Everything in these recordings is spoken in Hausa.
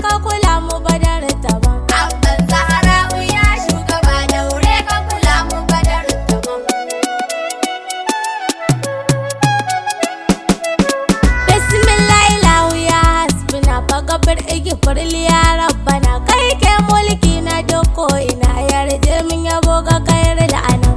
ka kula mu badar tamam. Abban Zahra'u ya shugaba daure ka kula mu badar tamam. Bismillahi lahu ya hasbuna fagabar igifar liya rabbana kai ke mulki na doko ina yarje min yabo ga kayar la'anan.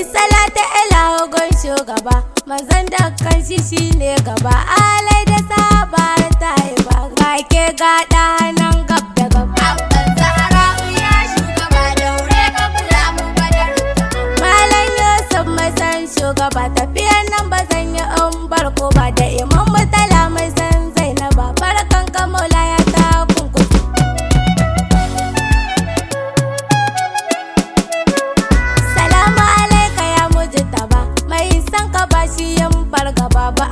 Isalata ilahu gon shugaba manzan da kan shi shine gaba alai da sabar ta ba ga ke gada nan gab da gab. Abban Zahra'u ya shugaba daure ka kula mu badar tamam. Malam Yusuf mai san shugaba tafiyan nan ba zan yi in barko ba da imam mutala mai san Zainaba barkan ka maula ya ta kunkusu. Salamu alaika ya mujtaba mai san ka ba shi yin fargaba ba